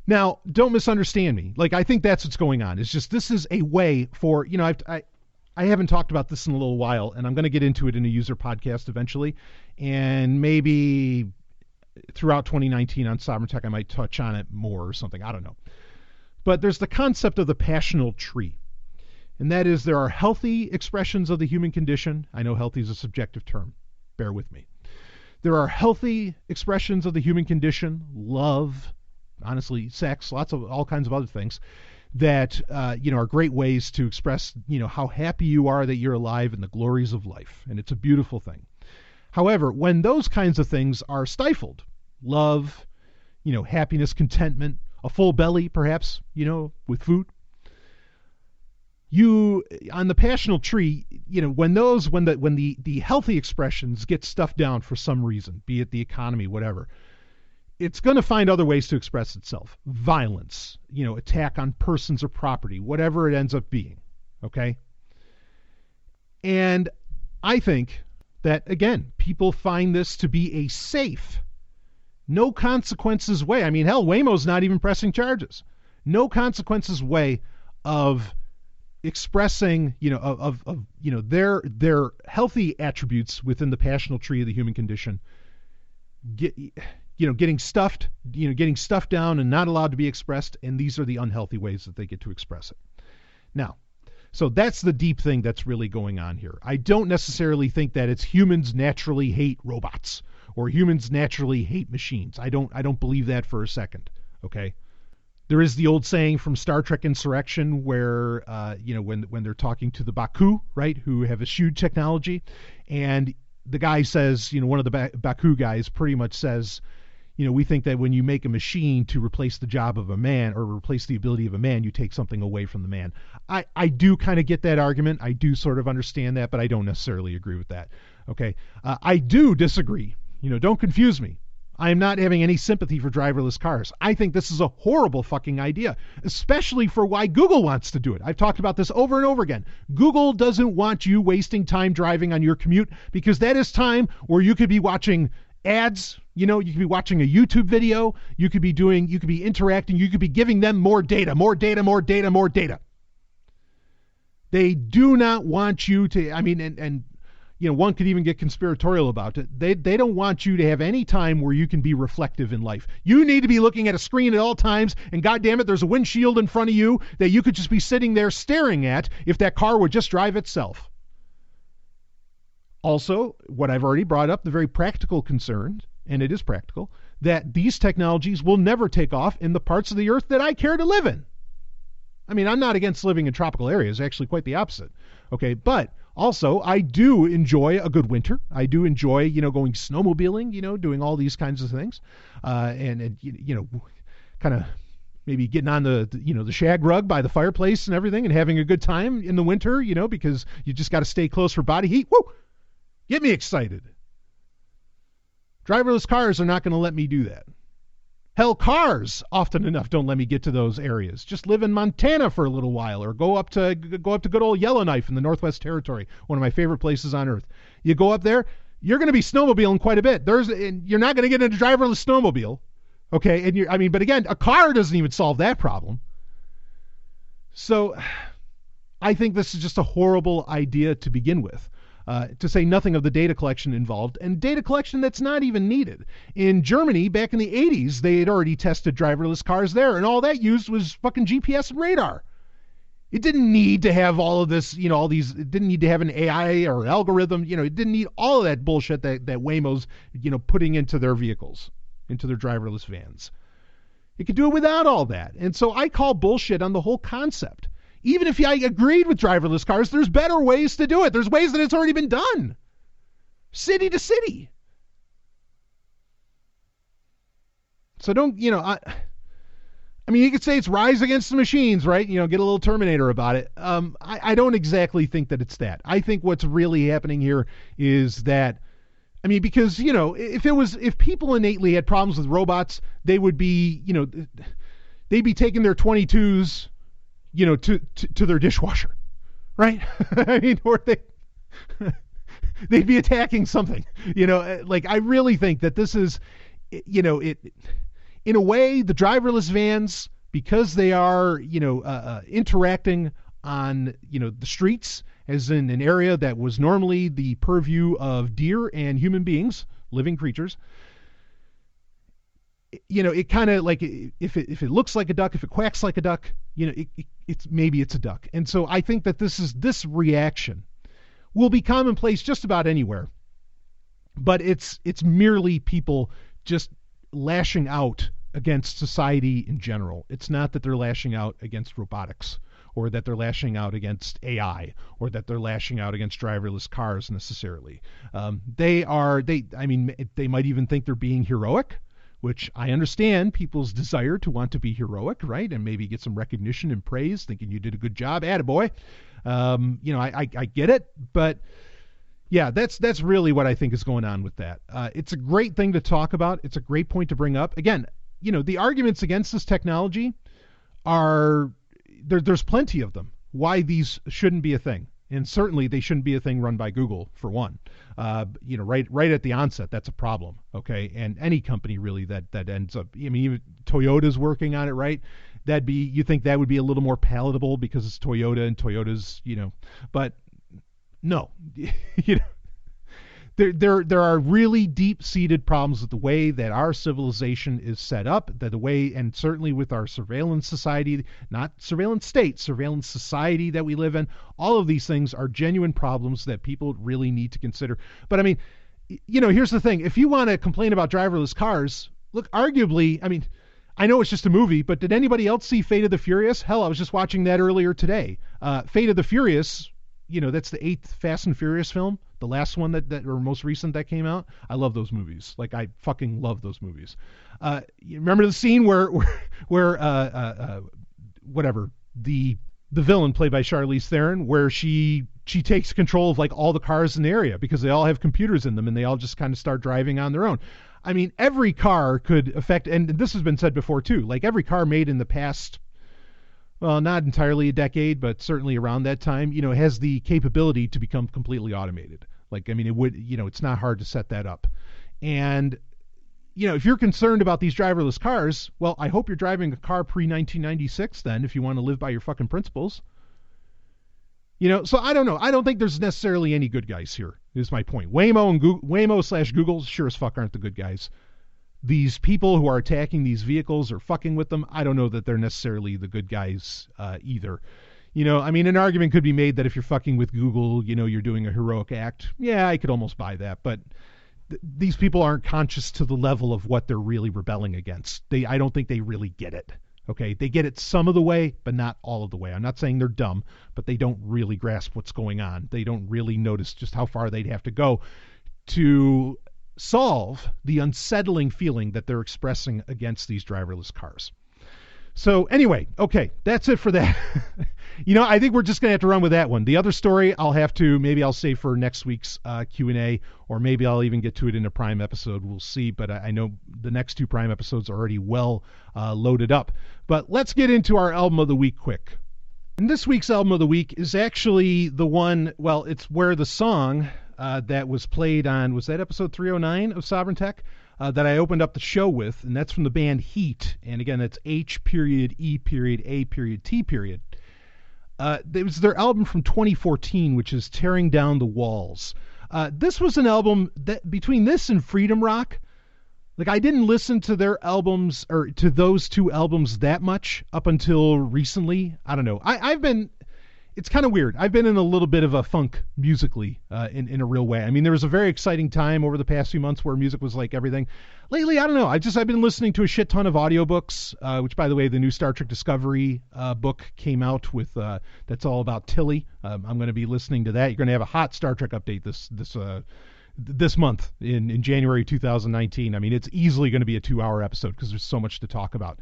Speaker 1: Now, don't misunderstand me. Like, I think that's what's going on. It's just, this is a way for, I haven't talked about this in a little while, and I'm going to get into it in a user podcast eventually. And maybe throughout 2019 on Sovereign Tech, I might touch on it more or something. I don't know. But there's the concept of the passional tree. And that is, there are healthy expressions of the human condition. I know healthy is a subjective term. Bear with me. There are healthy expressions of the human condition, love, honestly, sex, all kinds of other things that, are great ways to express, how happy you are that you're alive and the glories of life. And it's a beautiful thing. However, when those kinds of things are stifled, love, happiness, contentment, a full belly, perhaps, with food, on the passional tree, when the healthy expressions get stuffed down for some reason, be it the economy, whatever, it's going to find other ways to express itself. Violence, attack on persons or property, whatever it ends up being. Okay? And I think that, again, people find this to be a safe, no consequences way. I mean, hell, Waymo's not even pressing charges. No consequences way of expressing, their healthy attributes within the passional tree of the human condition, getting stuffed down and not allowed to be expressed, and these are the unhealthy ways that they get to express it. Now, so that's the deep thing that's really going on here. I don't necessarily think that it's humans naturally hate robots or humans naturally hate machines. I don't believe that for a second. Okay. There is the old saying from Star Trek Insurrection where, when they're talking to the Baku, right, who have eschewed technology, and the guy says, one of the Baku guys pretty much says, we think that when you make a machine to replace the job of a man or replace the ability of a man, you take something away from the man. I do kind of get that argument. I do sort of understand that, but I don't necessarily agree with that. Okay. I do disagree. Don't confuse me. I am not having any sympathy for driverless cars. I think this is a horrible fucking idea, especially for why Google wants to do it. I've talked about this over and over again. Google doesn't want you wasting time driving on your commute because that is time where you could be watching ads, you could be watching a YouTube video, you could be interacting, you could be giving them more data. They do not want you to, and one could even get conspiratorial about it. They don't want you to have any time where you can be reflective in life. You need to be looking at a screen at all times, and goddamn it, there's a windshield in front of you that you could just be sitting there staring at if that car would just drive itself. Also, what I've already brought up, the very practical concern, and it is practical, that these technologies will never take off in the parts of the earth that I care to live in. I'm not against living in tropical areas, actually quite the opposite. Okay, but also, I do enjoy a good winter. I do enjoy, going snowmobiling, doing all these kinds of things, and kind of maybe getting on the shag rug by the fireplace and everything, and having a good time in the winter, because you just got to stay close for body heat. Woo! Get me excited. Driverless cars are not going to let me do that. Hell, cars often enough don't let me get to those areas. Just live in Montana for a little while, or go up to good old Yellowknife in the Northwest Territory, one of my favorite places on earth. You go up there, you're going to be snowmobiling quite a bit. You're not going to get in a driverless snowmobile, okay? But again, a car doesn't even solve that problem. So, I think this is just a horrible idea to begin with. To say nothing of the data collection involved, and data collection that's not even needed. In Germany, back in the 80s, they had already tested driverless cars there, and all that used was fucking GPS and radar. It didn't need to have all of this, it didn't need to have an AI or algorithm, it didn't need all of that bullshit that Waymo's, putting into their vehicles, into their driverless vans. It could do it without all that. And so I call bullshit on the whole concept. Even if I agreed with driverless cars, there's better ways to do it. There's ways that it's already been done. City to city. So don't, you could say it's rise against the machines, right? Get a little Terminator about it. I don't exactly think that it's that. I think what's really happening here is that, because, if people innately had problems with robots, they would be, they'd be taking their 22s, to their dishwasher, right? Or they'd be attacking something, I really think that this is, it, in a way, the driverless vans, because they are, interacting on, the streets, as in an area that was normally the purview of deer and human beings, living creatures, it kind of like, if it looks like a duck, if it quacks like a duck, maybe it's a duck. And so I think that this reaction will be commonplace just about anywhere. But it's merely people just lashing out against society in general. It's not that they're lashing out against robotics, or that they're lashing out against AI, or that they're lashing out against driverless cars necessarily. They might even think they're being heroic, which I understand people's desire to want to be heroic, right? And maybe get some recognition and praise, thinking you did a good job. Attaboy. I get it, but yeah, that's really what I think is going on with that. It's a great thing to talk about. It's a great point to bring up. Again, the arguments against this technology are, there's plenty of them, why these shouldn't be a thing. And certainly they shouldn't be a thing run by Google, for one. Right at the onset, that's a problem, okay? And any company really that ends up, even Toyota's working on it, right? You think that would be a little more palatable because it's Toyota, and Toyota's, but no, there are really deep-seated problems with the way that our civilization is set up, and certainly with our surveillance society, not surveillance state, surveillance society that we live in. All of these things are genuine problems that people really need to consider. But here's the thing. If you want to complain about driverless cars, look, arguably, I know it's just a movie, but did anybody else see Fate of the Furious? Hell, I was just watching that earlier today. Fate of the Furious, that's the 8th Fast and Furious film, the last one that or most recent that came out. I love those movies. Like, I fucking love those movies. You remember the scene where whatever, the villain played by Charlize Theron, where she takes control of like all the cars in the area because they all have computers in them and they all just kind of start driving on their own. I mean, every car could affect, and this has been said before too, like every car made in the past, well, not entirely a decade, but certainly around that time, has the capability to become completely automated. Like, I mean, it would, it's not hard to set that up. And, if you're concerned about these driverless cars, well, I hope you're driving a car pre-1996 then, if you want to live by your fucking principles. So I don't know. I don't think there's necessarily any good guys here, is my point. Waymo/Google sure as fuck aren't the good guys. These people who are attacking these vehicles or fucking with them, I don't know that they're necessarily the good guys either. I mean, an argument could be made that if you're fucking with Google, you're doing a heroic act. Yeah, I could almost buy that, but these people aren't conscious to the level of what they're really rebelling against. I don't think they really get it. Okay, they get it some of the way, but not all of the way. I'm not saying they're dumb, but they don't really grasp what's going on. They don't really notice just how far they'd have to go to solve the unsettling feeling that they're expressing against these driverless cars. So anyway, okay, that's it for that. I think we're just going to have to run with that one. The other story maybe I'll save for next week's Q&A, or maybe I'll even get to it in a Prime episode. We'll see, but I know the next 2 Prime episodes are already well loaded up. But let's get into our album of the week quick. And this week's album of the week is actually the one, well, it's where the song that was played on, was that episode 309 of Sovereign Tech? That I opened up the show with, and that's from the band H.E.A.T. And again, that's H.E.A.T. It was their album from 2014, which is Tearing Down the Walls. This was an album that, between this and Freedom Rock, like, I didn't listen to their albums, or to those 2 albums that much up until recently. I don't know. It's kind of weird. I've been in a little bit of a funk musically, in a real way. I mean, there was a very exciting time over the past few months where music was like everything. Lately, I don't know. I've been listening to a shit ton of audiobooks, which, by the way, the new Star Trek Discovery book came out with, that's all about Tilly. I'm going to be listening to that. You're going to have a hot Star Trek update this month in January 2019. I mean, it's easily going to be a 2-hour episode because there's so much to talk about.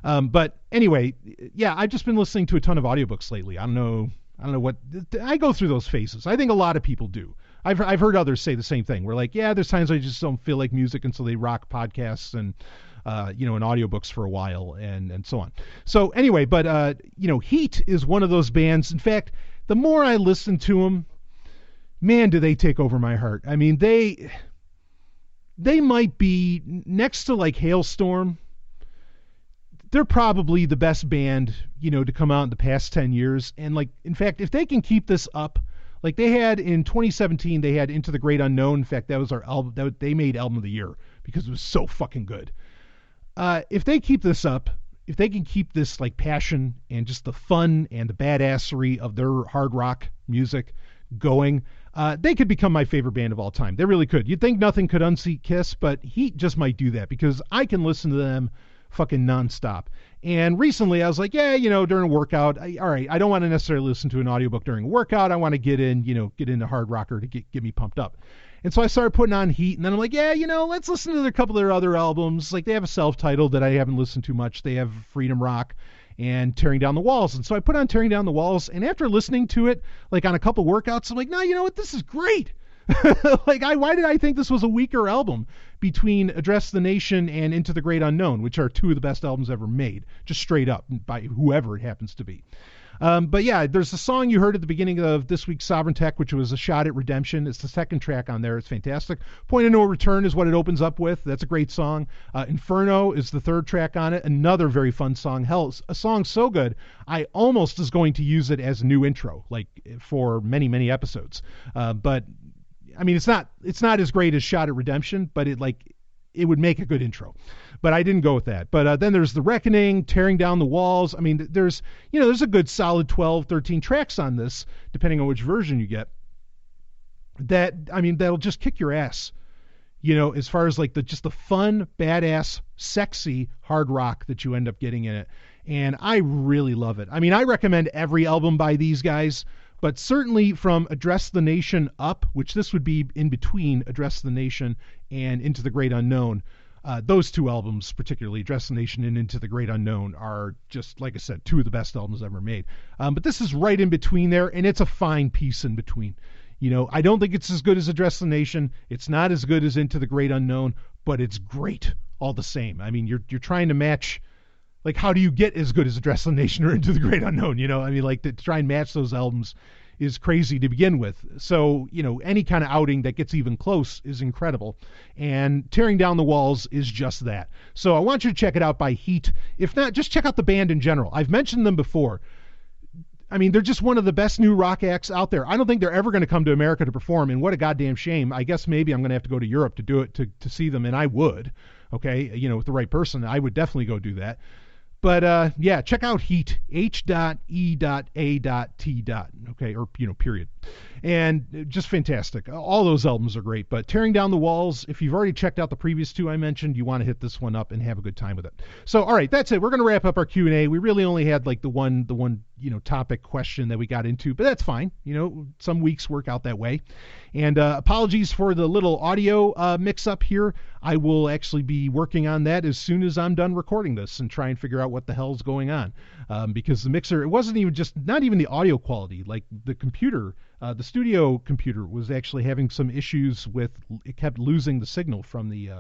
Speaker 1: But anyway, yeah, I've just been listening to a ton of audiobooks lately. I don't know what, I go through those phases. I think a lot of people do. I've heard others say the same thing. We're like, yeah, there's times I just don't feel like music, and so they rock podcasts and and audiobooks for a while and so on. So anyway, but H.E.A.T is one of those bands. In fact, the more I listen to them, man, do they take over my heart. I mean, they might be, next to like Hailstorm, they're probably the best band, to come out in the past 10 years. And like, in fact, if they can keep this up, like they had in 2017, they had Into the Great Unknown. In fact, that was our album, they made Album of the Year because it was so fucking good. If they keep this up, if they can keep this like passion and just the fun and the badassery of their hard rock music going, they could become my favorite band of all time. They really could. You'd think nothing could unseat Kiss, but H.E.A.T just might do that because I can listen to them fucking nonstop. And recently I was like, yeah, during a workout, all right, I don't want to necessarily listen to an audiobook during a workout. I want to get into hard rocker to get me pumped up. And so I started putting on H.E.A.T, and then I'm like, yeah, let's listen to a couple of their other albums. Like, they have a self-titled that I haven't listened to much. They have Freedom Rock and Tearing Down the Walls. And so I put on Tearing Down the Walls, and after listening to it, like on a couple workouts, I'm like, no, you know what? This is great. Like, why did I think this was a weaker album between Address the Nation and Into the Great Unknown, which are 2 of the best albums ever made, just straight up by whoever it happens to be. But yeah, there's a song you heard at the beginning of this week's Sovereign Tech, which was A Shot at Redemption. It's the second track on there. It's fantastic. Point of No Return is what it opens up with. That's a great song. Inferno is the third track on it. Another very fun song. Hell, a song so good, I almost was going to use it as a new intro, like for many, many episodes. But I mean, it's not as great as Shot at Redemption, but it would make a good intro. But I didn't go with that. But then there's The Reckoning, Tearing Down the Walls. I mean, there's a good solid 12, 13 tracks on this, depending on which version you get. That'll just kick your ass, as far as like just the fun, badass, sexy hard rock that you end up getting in it. And I really love it. I mean, I recommend every album by these guys, But certainly from Address the Nation up, which this would be in between Address the Nation and Into the Great Unknown, those two albums, particularly Address the Nation and Into the Great Unknown, are just, like I said, two of the best albums ever made. But this is right in between there, and it's a fine piece in between. I don't think it's as good as Address the Nation. It's not as good as Into the Great Unknown, but it's great all the same. I mean, you're trying to match, like, how do you get as good as Address the Nation or Into the Great Unknown? I mean, like, to try and match those albums is crazy to begin with. So, any kind of outing that gets even close is incredible. And Tearing Down the Walls is just that. So I want you to check it out by H.E.A.T. If not, just check out the band in general. I've mentioned them before. I mean, they're just one of the best new rock acts out there. I don't think they're ever going to come to America to perform, and what a goddamn shame. I guess maybe I'm going to have to go to Europe to do it, to see them, and I would, okay? With the right person, I would definitely go do that. But, yeah, check out H.E.A.T, H.E.A.T, okay, or, period. And just fantastic. All those albums are great. But Tearing Down the Walls, if you've already checked out the previous two I mentioned, you want to hit this one up and have a good time with it. So, all right, that's it. We're going to wrap up our Q&A. We really only had, like, the one topic question that we got into, but that's fine. Some weeks work out that way. And apologies for the little audio mix-up here. I will actually be working on that as soon as I'm done recording this and try and figure out what the hell's going on. Because the mixer, it wasn't even not even the audio quality. Like, the computer, the studio computer was actually having some issues with, it kept losing the signal from the,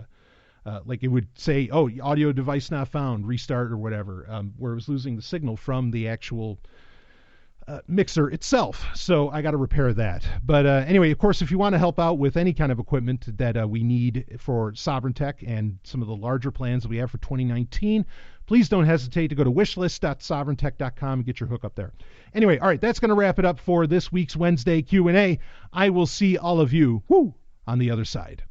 Speaker 1: like it would say, oh, audio device not found, restart or whatever, where it was losing the signal from the actual mixer itself. So I got to repair that. But anyway, of course, if you want to help out with any kind of equipment that we need for Sovereign Tech and some of the larger plans that we have for 2019, please don't hesitate to go to wishlist.sovereigntech.com and get your hookup there. Anyway, all right, that's going to wrap it up for this week's Wednesday Q&A. I will see all of you on the other side.